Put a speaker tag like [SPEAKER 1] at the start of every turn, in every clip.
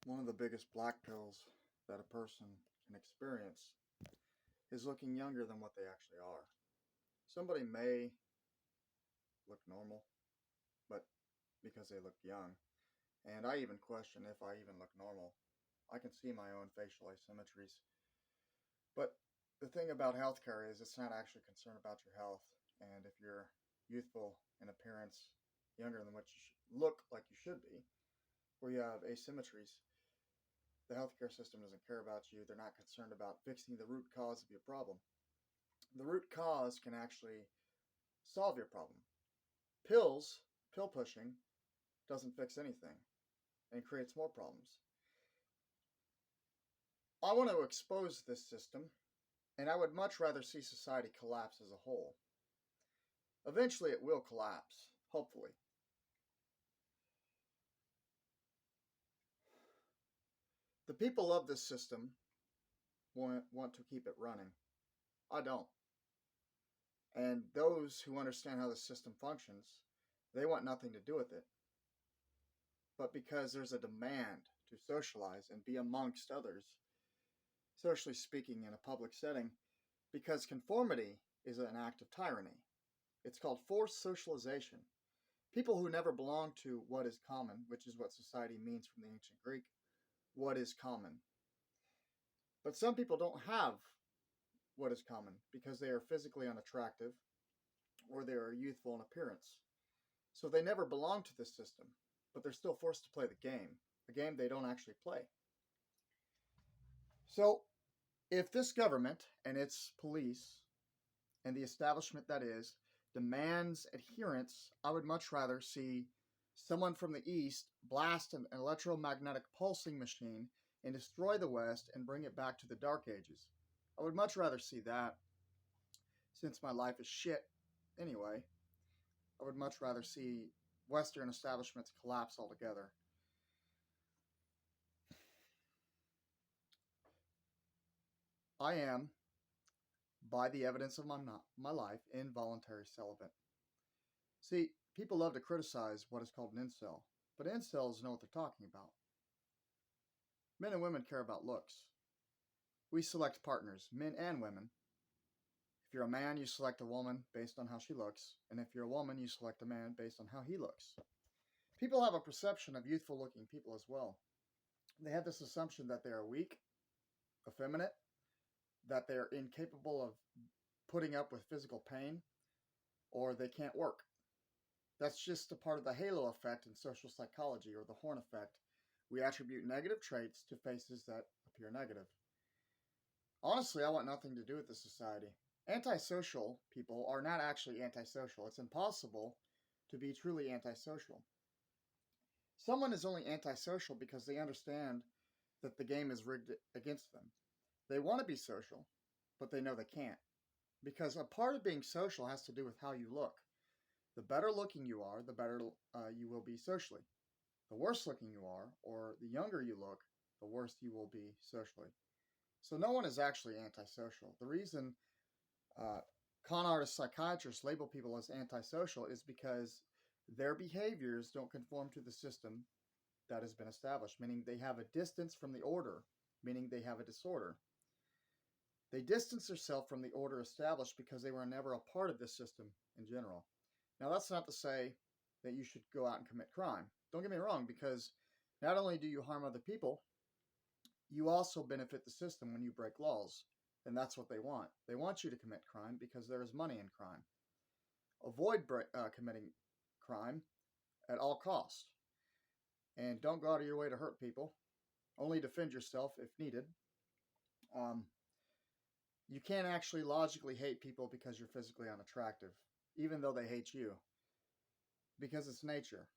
[SPEAKER 1] One of the biggest black pills that a person can experience is looking younger than what they actually are. Somebody may look normal, but because they look young, and I even question if I even look normal. I can see my own facial asymmetries. But the thing about healthcare is it's not actually concerned about your health. And if you're youthful in appearance, younger than what you look like you should be, or you have asymmetries, the healthcare system doesn't care about you. They're not concerned about fixing the root cause of your problem. The root cause can actually solve your problem. Pill pushing, doesn't fix anything and creates more problems. I want to expose this system, and I would much rather see society collapse as a whole. Eventually, it will collapse, hopefully. The people of this system want to keep it running. I don't. And those who understand how the system functions, they want nothing to do with it. But because there's a demand to socialize and be amongst others, socially speaking, in a public setting, because conformity is an act of tyranny. It's called forced socialization. People who never belong to what is common, which is what society means from the ancient Greek, what is common. But some people don't have what is common because they are physically unattractive or they are youthful in appearance. So they never belong to this system, but they're still forced to play the game, a game they don't actually play. So if this government and its police and the establishment that is demands adherence, I would much rather see someone from the East blast an electromagnetic pulsing machine and destroy the West and bring it back to the Dark Ages. I would much rather see that since my life is shit anyway. I would much rather see Western establishments collapse altogether. I am, by the evidence of my life, involuntary celibate. See, people love to criticize what is called an incel, but incels know what they're talking about. Men and women care about looks. We select partners, men and women. If you're a man, you select a woman based on how she looks, and if you're a woman, you select a man based on how he looks. People have a perception of youthful looking people as well. They have this assumption that they are weak, effeminate, that they're incapable of putting up with physical pain, or they can't work. That's just a part of the halo effect in social psychology, or the horn effect. We attribute negative traits to faces that appear negative. Honestly, I want nothing to do with this society. Antisocial people are not actually antisocial. It's impossible to be truly antisocial. Someone is only antisocial because they understand that the game is rigged against them. They want to be social, but they know they can't. Because a part of being social has to do with how you look. The better looking you are, the better you will be socially. The worse looking you are, or the younger you look, the worse you will be socially. So no one is actually antisocial. The reason uh, con artist psychiatrists label people as antisocial is because their behaviors don't conform to the system that has been established, meaning they have a distance from the order, meaning they have a disorder. They distance themselves from the order established because they were never a part of this system in general. Now, that's not to say that you should go out and commit crime. Don't get me wrong, because not only do you harm other people, you also benefit the system when you break laws. And that's what they want. They want you to commit crime because there is money in crime. Avoid committing crime at all costs. And don't go out of your way to hurt people. Only defend yourself if needed. Um, you can't actually logically hate people because you're physically unattractive, even though they hate you, because it's nature.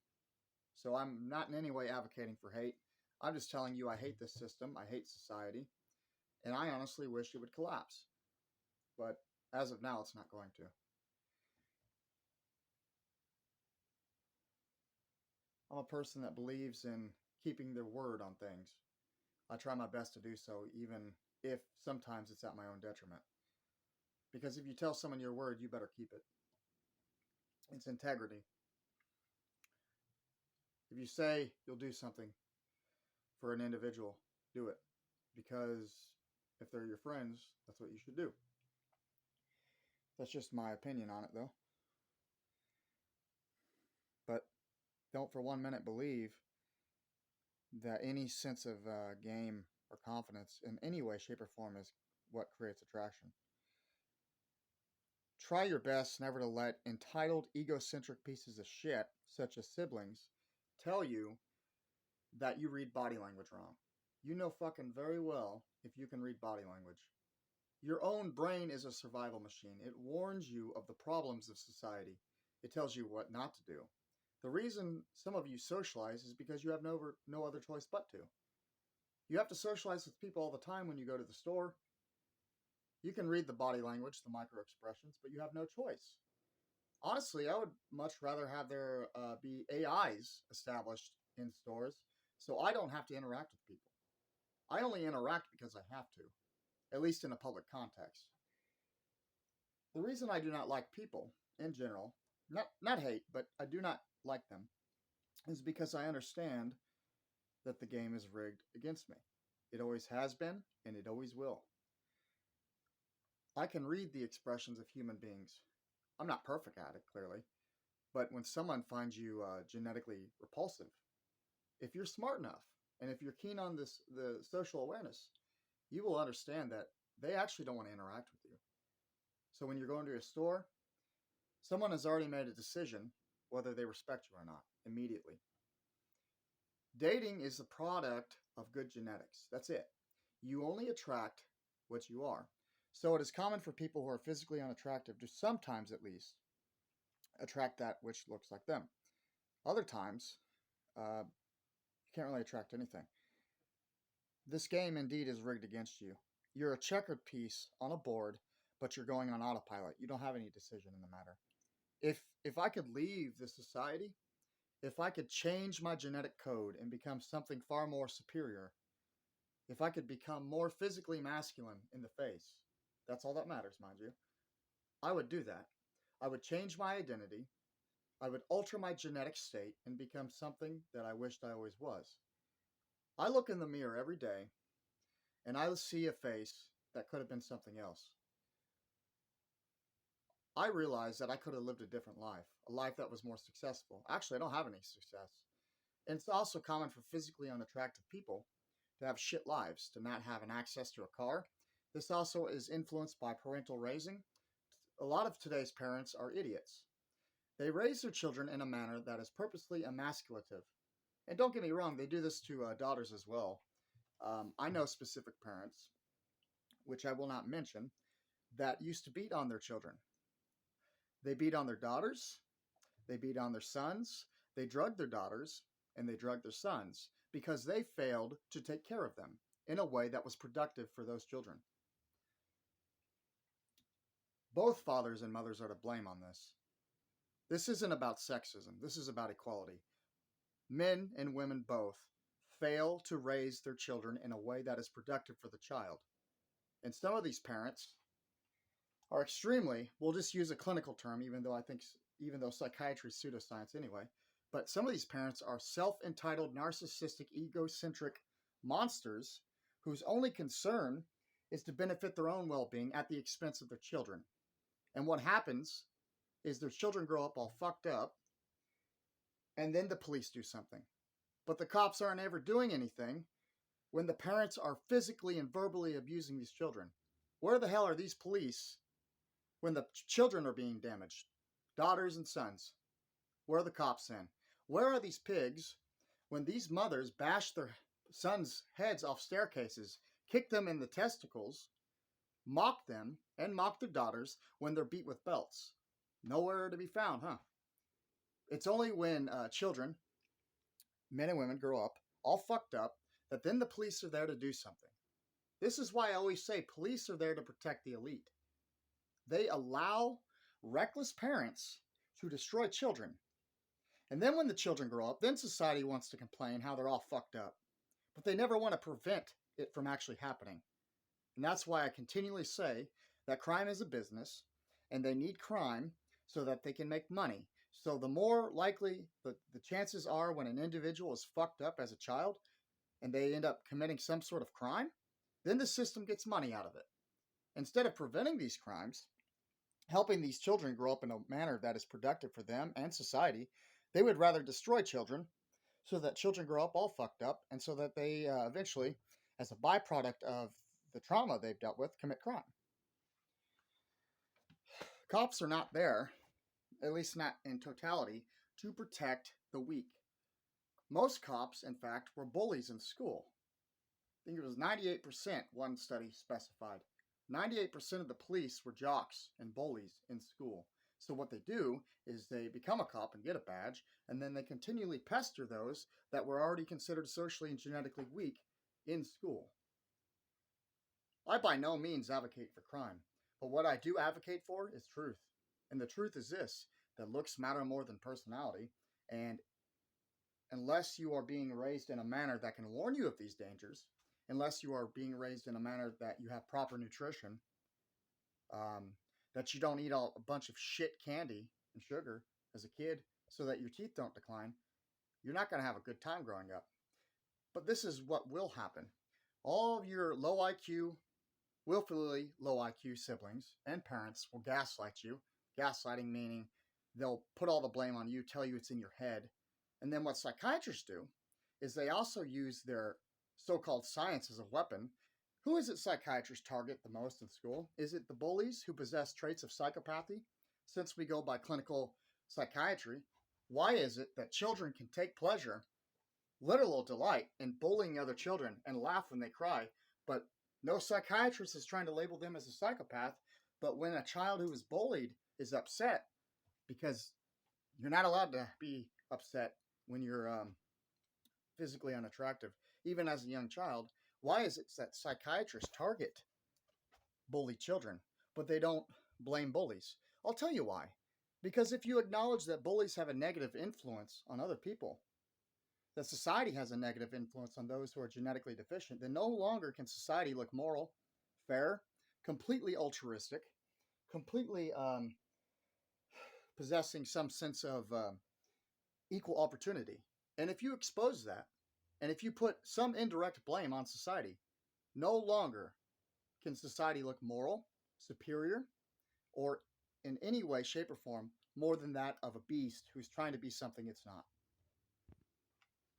[SPEAKER 1] So I'm not in any way advocating for hate. I'm just telling you I hate this system, I hate society, and I honestly wish it would collapse. But as of now, it's not going to. I'm a person that believes in keeping their word on things. I try my best to do so, even if sometimes it's at my own detriment. Because if you tell someone your word, you better keep it. It's integrity. If you say you'll do something for an individual, do it. Because if they're your friends, that's what you should do. That's just my opinion on it, though. But don't for 1 minute believe that any sense of game or confidence in any way, shape, or form is what creates attraction. Try your best never to let entitled, egocentric pieces of shit, such as siblings, tell you that you read body language wrong. You know fucking very well if you can read body language. Your own brain is a survival machine. It warns you of the problems of society. It tells you what not to do. The reason some of you socialize is because you have no other choice but to. You have to socialize with people all the time when you go to the store. You can read the body language, the micro expressions, but you have no choice. Honestly, I would much rather have there be AIs established in stores so I don't have to interact with people. I only interact because I have to, at least in a public context. The reason I do not like people in general, not hate, but I do not like them, is because I understand that the game is rigged against me. It always has been, and it always will. I can read the expressions of human beings. I'm not perfect at it, clearly, but when someone finds you genetically repulsive, if you're smart enough, and if you're keen on the social awareness, you will understand that they actually don't want to interact with you. So when you're going to a store, someone has already made a decision whether they respect you or not immediately. Dating is the product of good genetics. That's it. You only attract what you are. So it is common for people who are physically unattractive to sometimes at least attract that which looks like them. Other times, you can't really attract anything. This game indeed is rigged against you. You're a checkered piece on a board, but you're going on autopilot. You don't have any decision in the matter. If I could leave this society, if I could change my genetic code and become something far more superior, if I could become more physically masculine in the face, that's all that matters, mind you, I would do that. I would change my identity. I would alter my genetic state and become something that I wished I always was. I look in the mirror every day and I see a face that could have been something else. I realized that I could have lived a different life, a life that was more successful. Actually, I don't have any success. And it's also common for physically unattractive people to have shit lives, to not have an access to a car. This also is influenced by parental raising. A lot of today's parents are idiots. They raise their children in a manner that is purposely emasculative. And don't get me wrong, they do this to daughters as well. I know specific parents, which I will not mention, that used to beat on their children. They beat on their daughters, they beat on their sons, they drugged their daughters, and they drugged their sons because they failed to take care of them in a way that was productive for those children. Both fathers and mothers are to blame on this. This isn't about sexism. This is about equality. Men and women both fail to raise their children in a way that is productive for the child. And some of these parents are extremely, we'll just use a clinical term, even though psychiatry is pseudoscience anyway, but some of these parents are self-entitled, narcissistic, egocentric monsters whose only concern is to benefit their own well-being at the expense of their children. And what happens is their children grow up all fucked up, and then the police do something. But the cops aren't ever doing anything when the parents are physically and verbally abusing these children. Where the hell are these police when the children are being damaged? Daughters and sons. Where are the cops then? Where are these pigs when these mothers bash their sons' heads off staircases, kick them in the testicles, mock them, and mock their daughters when they're beat with belts? Nowhere to be found, huh? It's only when children, men and women, grow up all fucked up that then the police are there to do something. This is why I always say police are there to protect the elite. They allow reckless parents to destroy children. And then when the children grow up, then society wants to complain how they're all fucked up. But they never want to prevent it from actually happening. And that's why I continually say that crime is a business, and they need crime so that they can make money. So the more likely the chances are when an individual is fucked up as a child, and they end up committing some sort of crime, then the system gets money out of it. Instead of preventing these crimes, helping these children grow up in a manner that is productive for them and society, they would rather destroy children so that children grow up all fucked up and so that they eventually, as a byproduct of the trauma they've dealt with, commit crime. Cops are not there, at least not in totality, to protect the weak. Most cops, in fact, were bullies in school. I think it was 98%, one study specified. 98% of the police were jocks and bullies in school. So what they do is they become a cop and get a badge, and then they continually pester those that were already considered socially and genetically weak in school. I by no means advocate for crime, but what I do advocate for is truth. And the truth is this, that looks matter more than personality, and unless you are being raised in a manner that can warn you of these dangers, unless you are being raised in a manner that you have proper nutrition, that you don't eat a bunch of shit candy and sugar as a kid so that your teeth don't decline, you're not going to have a good time growing up. But this is what will happen. All of your low IQ, willfully low IQ siblings and parents will gaslight you. Gaslighting meaning they'll put all the blame on you, tell you it's in your head. And then what psychiatrists do is they also use their so-called science as a weapon. Who is it psychiatrists target the most in school? Is it the bullies who possess traits of psychopathy? Since we go by clinical psychiatry, why is it that children can take pleasure, literal delight, in bullying other children and laugh when they cry, but no psychiatrist is trying to label them as a psychopath? But when a child who is bullied is upset, because you're not allowed to be upset when you're physically unattractive, even as a young child, why is it that psychiatrists target bullied children, but they don't blame bullies? I'll tell you why. Because if you acknowledge that bullies have a negative influence on other people, that society has a negative influence on those who are genetically deficient, then no longer can society look moral, fair, completely altruistic, completely possessing some sense of equal opportunity. And if you expose that, and if you put some indirect blame on society, no longer can society look moral, superior, or in any way, shape, or form more than that of a beast who's trying to be something it's not.